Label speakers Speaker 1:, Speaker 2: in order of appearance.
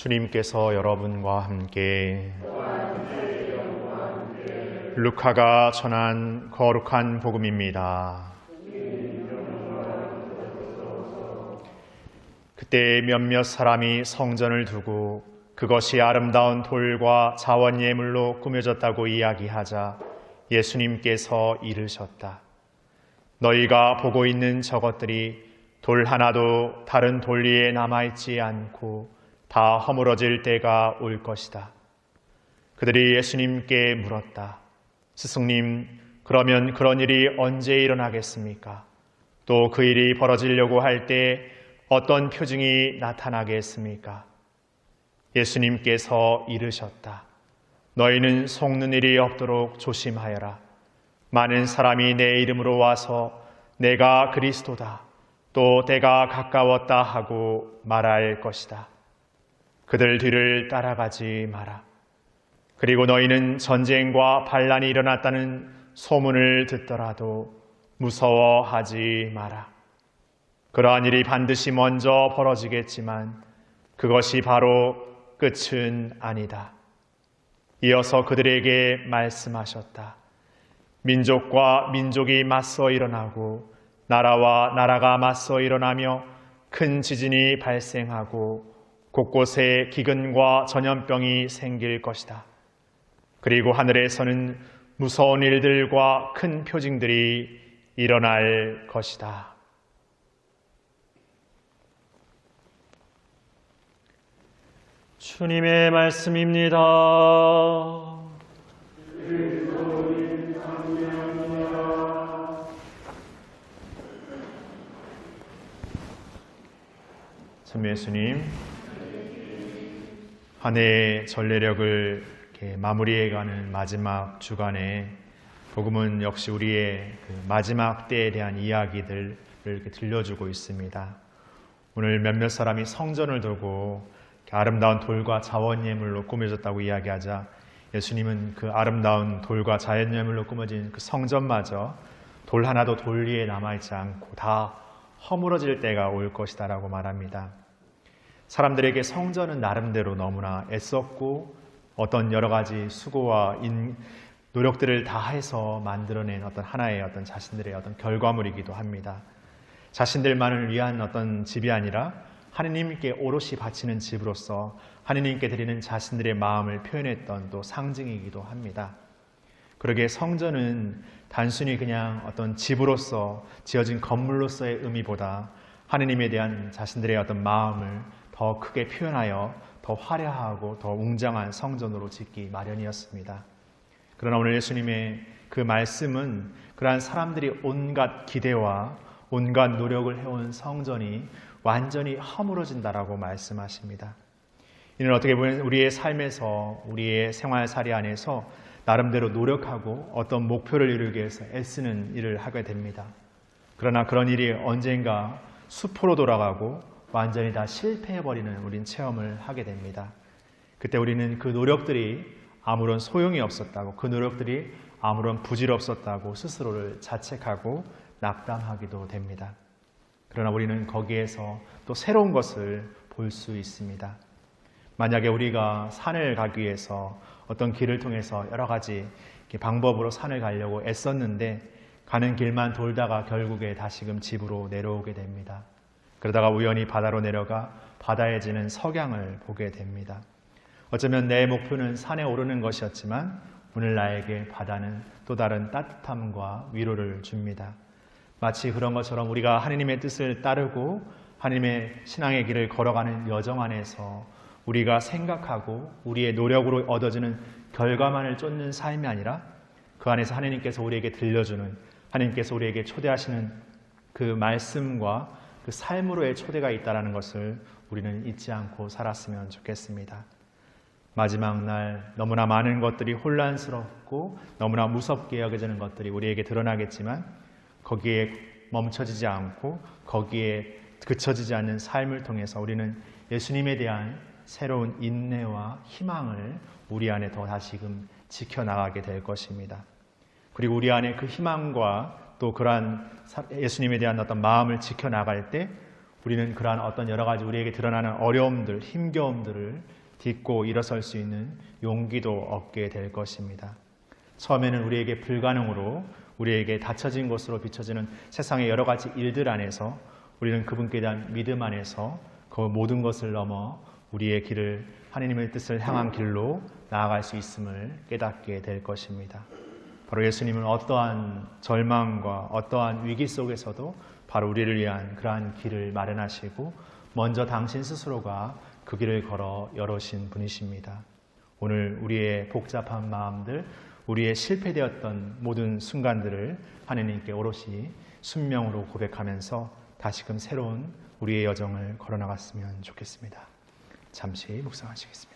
Speaker 1: 주님께서 여러분과 함께 루카가 전한 거룩한 복음입니다. 그때 몇몇 사람이 성전을 두고 그것이 아름다운 돌과 자원 예물로 꾸며졌다고 이야기하자 예수님께서 이르셨다. 너희가 보고 있는 저것들이 돌 하나도 다른 돌 위에 남아있지 않고 다 허물어질 때가 올 것이다. 그들이 예수님께 물었다. 스승님, 그러면 그런 일이 언제 일어나겠습니까? 또 그 일이 벌어지려고 할 때 어떤 표징이 나타나겠습니까? 예수님께서 이르셨다. 너희는 속는 일이 없도록 조심하여라. 많은 사람이 내 이름으로 와서 내가 그리스도다, 또 때가 가까웠다 하고 말할 것이다. 그들 뒤를 따라가지 마라. 그리고 너희는 전쟁과 반란이 일어났다는 소문을 듣더라도 무서워하지 마라. 그러한 일이 반드시 먼저 벌어지겠지만 그것이 바로 끝은 아니다. 이어서 그들에게 말씀하셨다. 민족과 민족이 맞서 일어나고 나라와 나라가 맞서 일어나며 큰 지진이 발생하고 곳곳에 기근과 전염병이 생길 것이다. 그리고 하늘에서는 무서운 일들과 큰 표징들이 일어날 것이다. 주님의 말씀입니다. 참 예수님, 한 해의 전례력을 이렇게 마무리해가는 마지막 주간에 복음은 역시 우리의 그 마지막 때에 대한 이야기들을 이렇게 들려주고 있습니다. 오늘 몇몇 사람이 성전을 두고 아름다운 돌과 자원예물로 꾸며졌다고 이야기하자 예수님은 그 아름다운 돌과 자원예물로 꾸며진 그 성전마저 돌 하나도 돌 위에 남아있지 않고 다 허물어질 때가 올 것이다 라고 말합니다. 사람들에게 성전은 나름대로 너무나 애썼고 어떤 여러 가지 수고와 노력들을 다해서 만들어낸 어떤 하나의 어떤 자신들의 어떤 결과물이기도 합니다. 자신들만을 위한 어떤 집이 아니라 하느님께 오롯이 바치는 집으로서 하느님께 드리는 자신들의 마음을 표현했던 또 상징이기도 합니다. 그러기에 성전은 단순히 그냥 어떤 집으로서 지어진 건물로서의 의미보다 하느님에 대한 자신들의 어떤 마음을 더 크게 표현하여 더 화려하고 더 웅장한 성전으로 짓기 마련이었습니다. 그러나 오늘 예수님의 그 말씀은 그러한 사람들이 온갖 기대와 온갖 노력을 해온 성전이 완전히 허물어진다라고 말씀하십니다. 이는 어떻게 보면 우리의 삶에서 우리의 생활살이 안에서 나름대로 노력하고 어떤 목표를 이루기 위해서 애쓰는 일을 하게 됩니다. 그러나 그런 일이 언젠가 수포로 돌아가고 완전히 다 실패해버리는 우린 체험을 하게 됩니다. 그때 우리는 그 노력들이 아무런 소용이 없었다고, 그 노력들이 아무런 부질 없었다고 스스로를 자책하고 낙담하기도 됩니다. 그러나 우리는 거기에서 또 새로운 것을 볼 수 있습니다. 만약에 우리가 산을 가기 위해서 어떤 길을 통해서 여러 가지 방법으로 산을 가려고 애썼는데 가는 길만 돌다가 결국에 다시금 집으로 내려오게 됩니다. 그러다가 우연히 바다로 내려가 바다에 지는 석양을 보게 됩니다. 어쩌면 내 목표는 산에 오르는 것이었지만 오늘 나에게 바다는 또 다른 따뜻함과 위로를 줍니다. 마치 그런 것처럼 우리가 하느님의 뜻을 따르고 하느님의 신앙의 길을 걸어가는 여정 안에서 우리가 생각하고 우리의 노력으로 얻어지는 결과만을 쫓는 삶이 아니라 그 안에서 하느님께서 우리에게 들려주는, 하느님께서 우리에게 초대하시는 그 말씀과 그 삶으로의 초대가 있다는 것을 우리는 잊지 않고 살았으면 좋겠습니다. 마지막 날 너무나 많은 것들이 혼란스럽고 너무나 무섭게 여겨지는 것들이 우리에게 드러나겠지만 거기에 멈춰지지 않고 거기에 그쳐지지 않는 삶을 통해서 우리는 예수님에 대한 새로운 인내와 희망을 우리 안에 더 다시금 지켜나가게 될 것입니다. 그리고 우리 안에 그 희망과 또 그러한 예수님에 대한 어떤 마음을 지켜나갈 때 우리는 그러한 어떤 여러 가지 우리에게 드러나는 어려움들, 힘겨움들을 딛고 일어설 수 있는 용기도 얻게 될 것입니다. 처음에는 우리에게 불가능으로 우리에게 닫혀진 것으로 비춰지는 세상의 여러 가지 일들 안에서 우리는 그분께 대한 믿음 안에서 그 모든 것을 넘어 우리의 길을 하나님의 뜻을 향한 길로 나아갈 수 있음을 깨닫게 될 것입니다. 바로 예수님은 어떠한 절망과 어떠한 위기 속에서도 바로 우리를 위한 그러한 길을 마련하시고 먼저 당신 스스로가 그 길을 걸어 열어신 분이십니다. 오늘 우리의 복잡한 마음들, 우리의 실패되었던 모든 순간들을 하나님께 오롯이 순명으로 고백하면서 다시금 새로운 우리의 여정을 걸어나갔으면 좋겠습니다. 잠시 묵상하시겠습니다.